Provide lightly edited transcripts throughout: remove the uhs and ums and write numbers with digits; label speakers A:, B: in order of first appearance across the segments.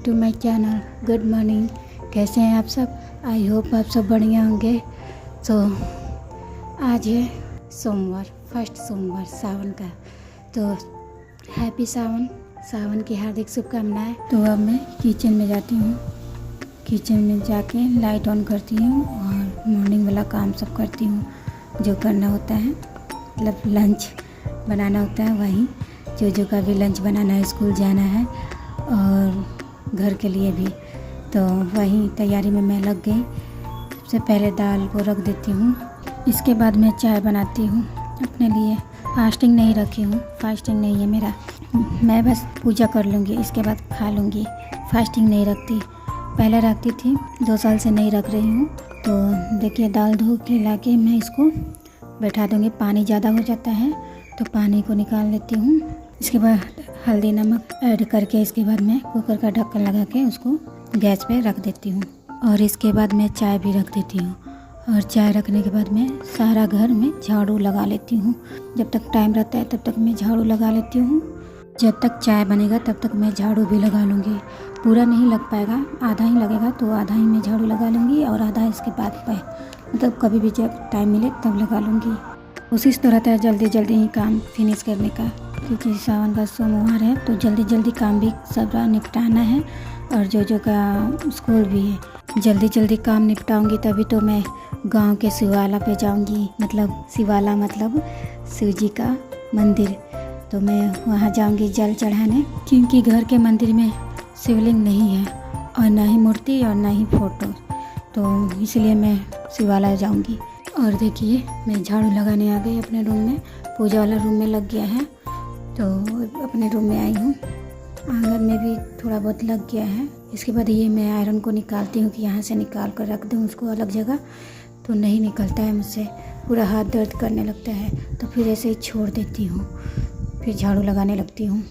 A: To my channel. Good morning, कैसे हैं आप सब? आई होप आप सब बढ़िया होंगे। तो आज है सोमवार, फर्स्ट सोमवार सावन का। तो हैप्पी सावन, सावन की हार्दिक शुभकामनाएं। तो अब मैं किचन में जाती हूँ। किचन में जाके लाइट ऑन करती हूँ और मॉर्निंग वाला काम सब करती हूँ जो करना होता है, मतलब लंच बनाना होता है। वही जो का भी लंच बनाना है, स्कूल जाना है और घर के लिए भी, तो वही तैयारी में मैं लग गई। सबसे पहले दाल को रख देती हूँ, इसके बाद मैं चाय बनाती हूँ अपने लिए। फास्टिंग नहीं रखी हूँ, फास्टिंग नहीं है मेरा, मैं बस पूजा कर लूँगी, इसके बाद खा लूँगी। फास्टिंग नहीं रखती, पहले रखती थी, 2 साल से नहीं रख रही हूँ। तो देखिए दाल धो के ला के मैं इसको बैठा दूँगी। पानी ज़्यादा हो जाता है तो पानी को निकाल लेती हूँ। इसके बाद हल्दी नमक ऐड करके इसके बाद मैं कुकर का ढक्कन लगा के उसको गैस पे रख देती हूँ। और इसके बाद मैं चाय भी रख देती हूँ। और चाय रखने के बाद मैं सारा घर में झाड़ू लगा लेती हूँ। जब तक टाइम रहता है तब तक मैं झाड़ू लगा लेती हूँ। जब तक चाय बनेगा तब तक मैं झाड़ू भी लगा लूँगी। पूरा नहीं लग पाएगा, आधा ही लगेगा, तो आधा ही मैं झाड़ू लगा लूँगी और आधा इसके बाद पे, मतलब कभी भी जब टाइम मिले तब लगा लूँगी। कोशिश तो रहता है जल्दी जल्दी ही काम फिनिश करने का, क्योंकि सावन का सोमवार है तो जल्दी जल्दी काम भी सब निपटाना है। और जो का स्कूल भी है, जल्दी जल्दी काम निपटाऊंगी तभी तो मैं गांव के शिवाला पे जाऊंगी। मतलब शिवाला मतलब शिव जी का मंदिर, तो मैं वहां जाऊंगी जल चढ़ाने, क्योंकि घर के मंदिर में शिवलिंग नहीं है और ना ही मूर्ति और ना ही फोटो, तो इसलिए मैं शिवाला जाऊंगी। और देखिए मैं झाड़ू लगाने आ गई अपने रूम में, पूजा वाला रूम में लग गया है, तो अपने रूम में आई हूँ। आंगन में भी थोड़ा बहुत लग गया है। इसके बाद ये मैं आयरन को निकालती हूँ कि यहाँ से निकाल कर रख दूँ उसको अलग जगह, तो नहीं निकलता है मुझसे, पूरा हाथ दर्द करने लगता है, तो फिर ऐसे ही छोड़ देती हूँ, फिर झाड़ू लगाने लगती हूँ।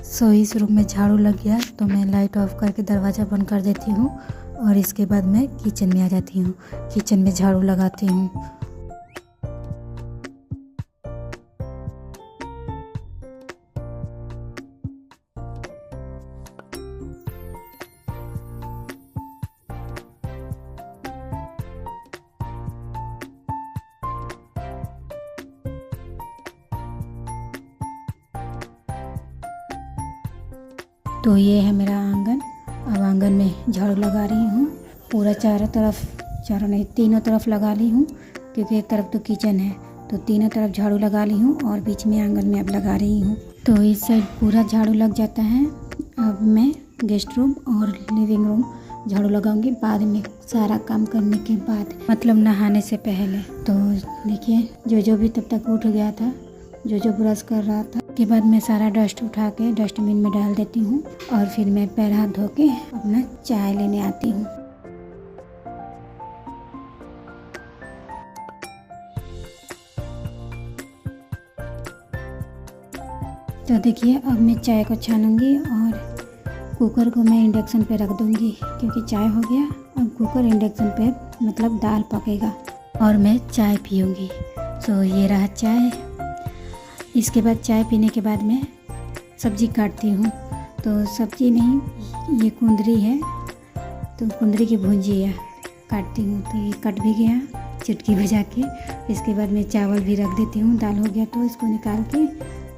A: सो इस रूम में झाड़ू लग गया तो मैं लाइट ऑफ करके दरवाज़ा बंद कर देती हूँ और इसके बाद मैं किचन में आ जाती हूँ। किचन में झाड़ू लगाती हूँ। तो ये है मेरा आंगन। अब आंगन में झाड़ू लगा रही हूँ, पूरा चारों तरफ, चारों नहीं तीनों तरफ लगा ली हूँ, क्योंकि एक तरफ तो किचन है, तो तीनों तरफ झाड़ू लगा ली हूँ और बीच में आंगन में अब लगा रही हूँ। तो इस साइड पूरा झाड़ू लग जाता है। अब मैं गेस्ट रूम और लिविंग रूम झाड़ू लगाऊंगी बाद में, सारा काम करने के बाद, मतलब नहाने से पहले। तो देखिए जो भी तब तक उठ गया था, जो ब्रश कर रहा था, के बाद मैं सारा डस्ट उठा के डस्टबिन में डाल देती हूँ और फिर मैं पैर हाथ धो के अपना चाय लेने आती हूँ। तो देखिए अब मैं चाय को छानूंगी और कुकर को मैं इंडक्शन पे रख दूंगी, क्योंकि चाय हो गया, अब कुकर इंडक्शन पे मतलब दाल पकेगा और मैं चाय पीऊँगी। तो ये रहा चाय। इसके बाद चाय पीने के बाद मैं सब्ज़ी काटती हूँ। तो सब्ज़ी नहीं, ये कुंदरी है, तो कुंदरी की भुंजिया काटती हूँ। तो ये कट भी गया चुटकी बजा के। इसके बाद मैं चावल भी रख देती हूँ, दाल हो गया तो इसको निकाल के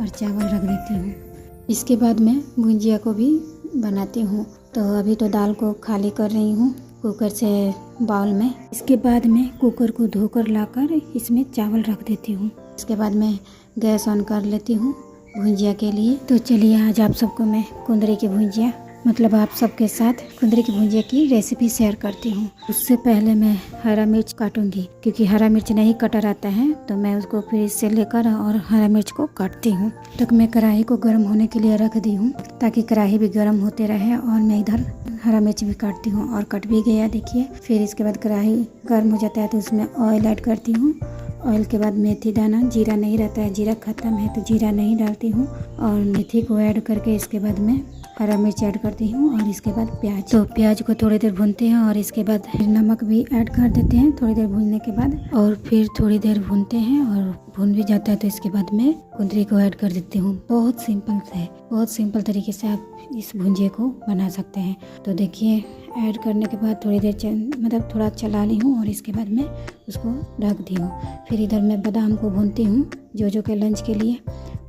A: और चावल रख देती हूँ। इसके बाद मैं भुंजिया को भी बनाती हूँ। तो अभी तो दाल को खाली कर रही हूँ कुकर से बाउल में। इसके बाद मैं कुकर को धोकर लाकर इसमें चावल रख देती हूँ। इसके बाद मैं गैस ऑन कर लेती हूँ भुंजिया के लिए। तो चलिए आज आप सबको मैं कुंदरी की भुंजिया, मतलब आप सबके साथ कुंदरी की भुंजिया की रेसिपी शेयर करती हूँ। उससे पहले मैं हरा मिर्च काटूंगी, क्योंकि हरा मिर्च नहीं कटर आता है, तो मैं उसको फिर इससे लेकर और हरा मिर्च को काटती हूँ। तक मैं कढ़ाई को गर्म होने के लिए रख दी हूँ, ताकि कढ़ाई भी गर्म होते रहे और मैं इधर हरा मिर्च भी काटती हूँ। और कट भी गया देखिए। फिर इसके बाद कढ़ाई गर्म हो जाता है तो उसमें ऑयल ऐड करती हूँ ऑयल के बाद मेथी दाना, जीरा नहीं रहता है, जीरा ख़त्म है तो जीरा नहीं डालती हूँ। और मेथी को ऐड करके इसके बाद मैं हरा मिर्च ऐड करती हूँ और इसके बाद प्याज। तो प्याज को थोड़ी देर भूनते हैं और इसके बाद नमक भी ऐड कर देते हैं थोड़ी देर भूनने के बाद, और फिर थोड़ी देर भूनते हैं और भून भी जाता है तो इसके बाद मैं कुंदरी को ऐड कर देती हूँ। बहुत सिंपल तरीके से आप इस भुंजिया को बना सकते हैं। तो देखिए ऐड करने के बाद थोड़ी देर मतलब थोड़ा चला ली हूँ और इसके बाद मैं उसको ढक दी हूँ। फिर इधर मैं बादाम को भूनती हूँ जो के लंच के लिए।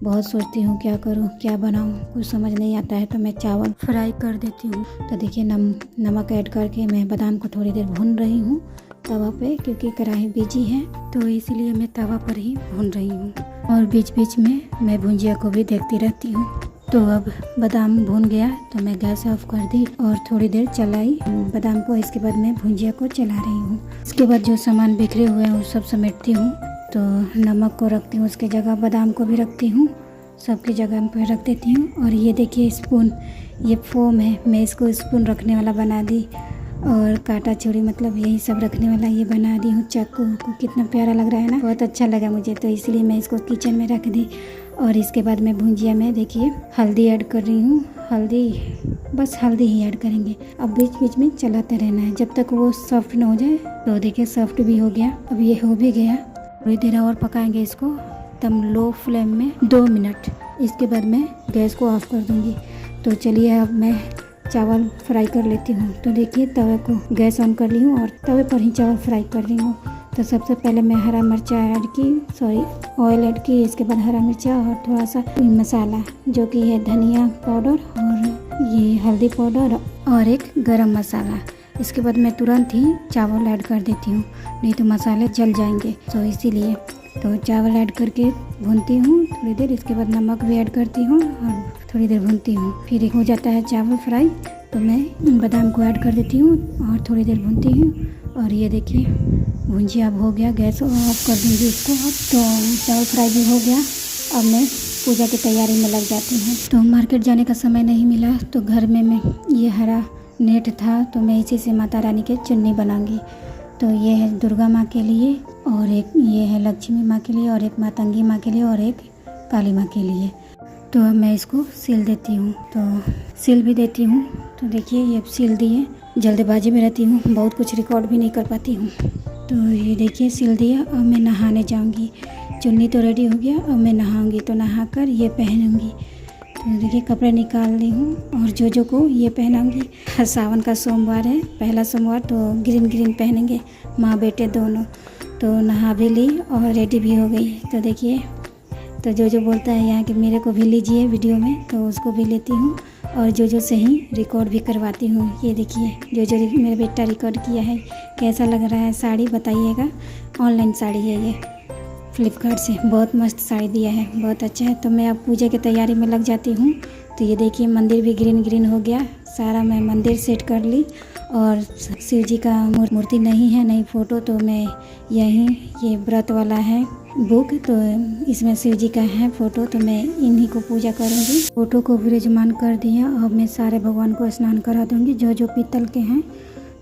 A: बहुत सोचती हूँ क्या करूँ, क्या बनाऊँ, कुछ समझ नहीं आता है तो मैं चावल फ्राई कर देती हूँ। तो देखिए नमक ऐड करके मैं बादाम को थोड़ी देर भून रही हूँ तवा पे, क्योंकि कढ़ाई बिजी है तो इसीलिए मैं तवा पर ही भून रही हूँ। और बीच बीच में मैं भुंजिया को भी देखती रहती हूँ। तो अब बादाम भून गया तो मैं गैस ऑफ कर दी और थोड़ी देर चलाई बादाम को। इसके बाद मैं भुंजिया को चला रही हूँ। इसके बाद जो सामान बिखरे हुए हैं वो सब समेटती हूँ। तो नमक को रखती हूँ उसकी जगह, बादाम को भी रखती हूँ, सबकी जगह पर रख देती हूँ। और ये देखिए स्पून, ये फोम है, मैं इसको स्पून रखने वाला बना दी। और कांटा छुरी मतलब यही सब रखने वाला ये बना दी हूँ। चाकू को कितना प्यारा लग रहा है ना, बहुत अच्छा लगा मुझे, तो इसलिए मैं इसको किचन में रख दी। और इसके बाद मैं भुंजिया में देखिए हल्दी ऐड कर रही हूँ। बस हल्दी ही ऐड करेंगे। अब बीच बीच में चलाते रहना है जब तक वो सॉफ्ट ना हो जाए। तो देखिए सॉफ्ट भी हो गया, अब ये हो भी गया। थोड़ी देर और पकाएंगे इसको एकदम लो फ्लेम में 2 मिनट। इसके बाद मैं गैस को ऑफ कर दूँगी। तो चलिए अब मैं चावल फ्राई कर लेती हूँ। तो देखिए तवे को गैस ऑन कर ली हूँ और तवे पर ही चावल फ्राई कर रही हूँ। तो सबसे पहले मैं हरा मिर्चा ऑयल ऐड की। इसके बाद हरा मिर्चा और थोड़ा सा मसाला जो कि है धनिया पाउडर और ये हल्दी पाउडर और एक गरम मसाला। इसके बाद मैं तुरंत ही चावल ऐड कर देती हूँ, नहीं तो मसाले जल जाएंगे। तो इसीलिए तो चावल ऐड करके भूनती हूँ थोड़ी देर। इसके बाद नमक भी ऐड करती हूँ और थोड़ी देर भूनती हूँ। फिर हो जाता है चावल फ्राई तो मैं बादाम को ऐड कर देती हूँ और थोड़ी देर भूनती हूँ। और ये देखिए भुंजिया अब हो गया, गैस ऑफ कर दूँगी इसको। अब तो चावल फ्राई भी हो गया। अब मैं पूजा की तैयारी में लग जाती हूँ। तो मार्केट जाने का समय नहीं मिला तो घर में मैं ये हरा नेट था तो मैं इसी से माता रानी के चुन्नी बनाऊंगी। तो ये है दुर्गा माँ के लिए और एक ये है लक्ष्मी माँ के लिए और एक मातंगी माँ के लिए और एक काली माँ के लिए। तो अब मैं इसको सील देती हूँ, तो सील भी देती हूँ। तो देखिए ये अब सील दिए। जल्दबाजी में रहती हूँ, बहुत कुछ रिकॉर्ड भी नहीं कर पाती हूँ। तो ये देखिए सील दिया। अब मैं नहाने जाऊँगी। चुन्नी तो रेडी हो गया, अब मैं नहाऊँगी। तो नहाकर ये पहनूँगी। तो देखिए कपड़े निकाल ली हूँ और जो को ये पहनाऊँगी। सावन का सोमवार है, पहला सोमवार, तो ग्रीन पहनेंगे माँ बेटे दोनों। तो नहा भी ली और रेडी भी हो गई। तो देखिए तो जो बोलता है यहाँ कि मेरे को भी लीजिए वीडियो में, तो उसको भी लेती हूँ और जो से ही रिकॉर्ड भी करवाती हूँ। ये देखिए जो मेरा बेटा रिकॉर्ड किया है। कैसा लग रहा है साड़ी बताइएगा। ऑनलाइन साड़ी है ये, फ्लिपकार्ट से। बहुत मस्त साड़ी दिया है, बहुत अच्छा है। तो मैं अब पूजा की तैयारी में लग जाती हूँ। तो ये देखिए मंदिर भी ग्रीन हो गया सारा। मैं मंदिर सेट कर ली और शिव जी का मूर्ति नहीं है, नहीं फ़ोटो, तो मैं ये व्रत वाला है बुक, तो इसमें शिव जी का है फ़ोटो, तो मैं इन्हीं को पूजा करूँगी। फ़ोटो को विराजमान कर दिया। अब मैं सारे भगवान को स्नान करा दूँगी जो पीतल के हैं।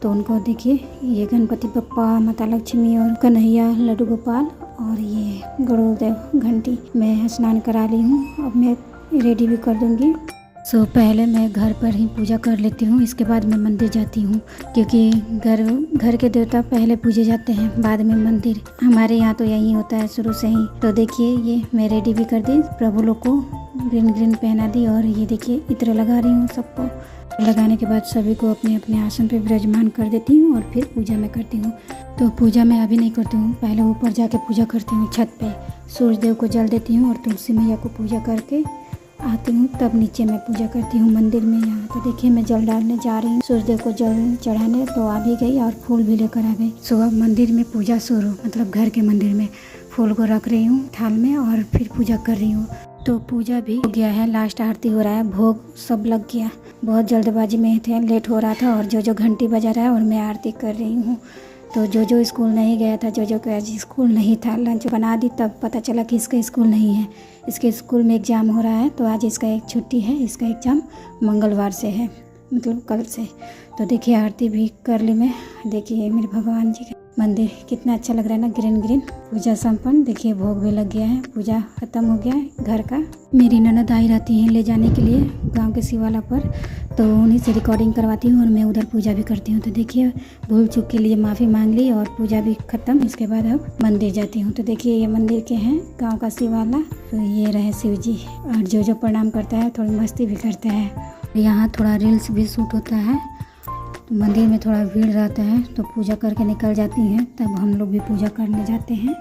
A: तो उनको देखिए ये गणपति बप्पा, माता लक्ष्मी और कन्हैया, लड्डू गोपाल और ये गरुड़देव घंटी मैं स्नान करा ली हूँ। अब मैं रेडी भी कर दूँगी। सो पहले मैं घर पर ही पूजा कर लेती हूँ, इसके बाद मैं मंदिर जाती हूँ, क्योंकि घर के देवता पहले पूजे जाते हैं, बाद में मंदिर। हमारे यहाँ तो यही होता है शुरू से ही। तो देखिए ये मैं रेडी भी कर दी, प्रभु लोग को ग्रीन पहना दी। और ये देखिए इत्र लगा रही हूँ सबको। लगाने के बाद सभी को अपने अपने आसन पे विराजमान कर देती हूँ और फिर पूजा मैं करती हूँ। तो पूजा मैं अभी नहीं करती हूँ, पहले ऊपर जाके पूजा करती हूँ छत पे। सूर्य देव को जल देती हूँ और तुलसी मैया को पूजा करके आती हूँ, तब नीचे मैं पूजा करती हूँ मंदिर में। यहाँ तो देखिए मैं जल डालने जा रही हूँ सूर्य देव को जल चढ़ाने। तो आ भी गई और फूल भी लेकर आ गई। सुबह मंदिर में पूजा शुरू, मतलब घर के मंदिर में फूल को रख रही हूँ थाल में और फिर पूजा कर रही हूँ। तो पूजा भी हो गया है, लास्ट आरती हो रहा है, भोग सब लग गया। बहुत जल्दबाजी में थे, लेट हो रहा था और जो घंटी बजा रहा है और मैं आरती कर रही हूँ। तो जो स्कूल नहीं गया था, जो का आज स्कूल नहीं था, लंच बना दी, तब पता चला कि इसका स्कूल नहीं है, इसके स्कूल में एग्ज़ाम हो रहा है। तो आज इसका एक छुट्टी है, इसका एग्ज़ाम मंगलवार से है, मतलब कल से। तो देखिए आरती भी कर ली मैं। देखिए मेरे भगवान जी का मंदिर कितना अच्छा लग रहा है ना, ग्रीन ग्रीन। पूजा संपन्न, देखिए भोग भी लग गया है, पूजा खत्म हो गया है घर का। मेरी ननद आई रहती हैं ले जाने के लिए गांव के शिवाला पर, तो उन्हीं से रिकॉर्डिंग करवाती हूँ और मैं उधर पूजा भी करती हूँ। तो देखिए भूल चूक के लिए माफ़ी मांग ली और पूजा भी खत्म। इसके बाद अब मंदिर जाती हूँ। तो देखिए ये मंदिर के हैं गाँव का शिवाला। तो ये रहे शिव जी, और जो प्रणाम करता है थोड़ी मस्ती भी करता है। यहाँ थोड़ा रील्स भी शूट होता है। तो मंदिर में थोड़ा भीड़ रहता है, तो पूजा करके निकल जाती हैं, तब हम लोग भी पूजा करने जाते हैं।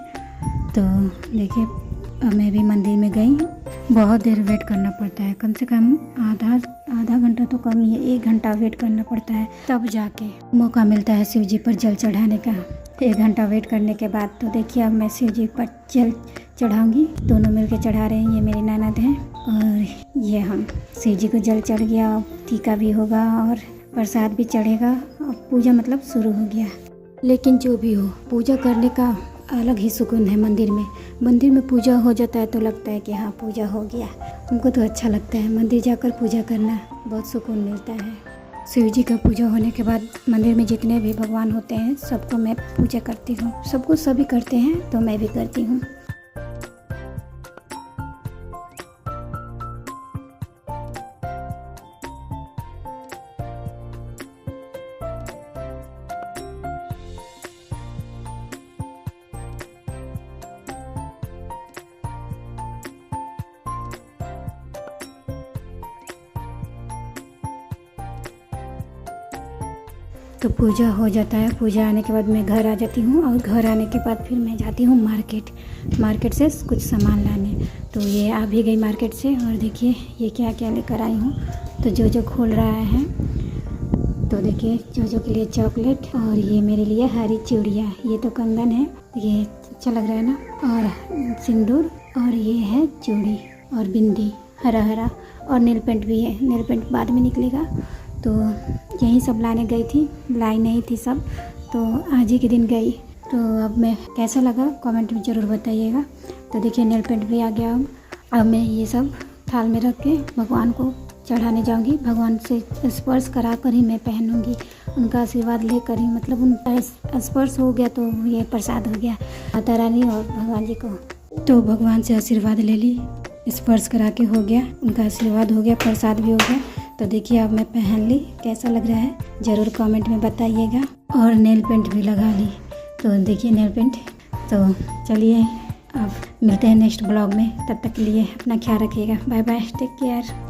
A: तो देखिए अब मैं भी मंदिर में गई। बहुत देर वेट करना पड़ता है, कम से कम आधा घंटा तो कम ही है, 1 घंटा वेट करना पड़ता है, तब जाके मौका मिलता है शिव जी पर जल चढ़ाने का। 1 घंटा वेट करने के बाद तो देखिए अब मैं शिव जी पर जल चढ़ाऊंगी। दोनों मिलके चढ़ा रहे हैं, ये मेरी ननद हैं और ये हम। शिव जी को जल चढ़ गया, अब टीका भी होगा और प्रसाद भी चढ़ेगा। अब पूजा मतलब शुरू हो गया। लेकिन जो भी हो, पूजा करने का अलग ही सुकून है मंदिर में। मंदिर में पूजा हो जाता है तो लगता है कि हाँ पूजा हो गया। हमको तो अच्छा लगता है मंदिर जाकर पूजा करना, बहुत सुकून मिलता है। शिव जी का पूजा होने के बाद मंदिर में जितने भी भगवान होते हैं सबको मैं पूजा करती हूँ। सबको सभी करते हैं तो मैं भी करती हूँ। तो पूजा हो जाता है। पूजा आने के बाद मैं घर आ जाती हूँ और घर आने के बाद फिर मैं जाती हूँ मार्केट से कुछ सामान लाने। तो ये आ भी गई मार्केट से और देखिए ये क्या क्या लेकर आई हूँ। तो जो खोल रहा है, तो देखिए जो के लिए चॉकलेट और ये मेरे लिए हरी चूड़ियाँ। ये तो कंगन है, ये अच्छा लग रहा है ना, और सिंदूर, और ये है चूड़ी और बिंदी हरा और नेल पेंट भी है। नेल पेंट बाद में निकलेगा। तो यही सब लाने गई थी, लाई नहीं थी सब, तो आज ही के दिन गई। तो अब मैं कैसा लगा कमेंट में ज़रूर बताइएगा। तो देखिए नेल पेंट भी आ गया। अब मैं ये सब थाल में रख के भगवान को चढ़ाने जाऊंगी। भगवान से स्पर्श करा कर ही मैं पहनूंगी, उनका आशीर्वाद लेकर ही, मतलब उनका स्पर्श हो गया तो ये प्रसाद हो गया माता रानी और भगवान जी को। तो भगवान से आशीर्वाद ले ली, स्पर्श करा के हो गया, उनका आशीर्वाद हो गया, प्रसाद भी हो गया। तो देखिए अब मैं पहन ली, कैसा लग रहा है ज़रूर कमेंट में बताइएगा। और नेल पेंट भी लगा ली। तो देखिए नेल पेंट। तो चलिए अब मिलते हैं नेक्स्ट ब्लॉग में, तब तक के लिए अपना ख्याल रखिएगा। Bye bye, take care.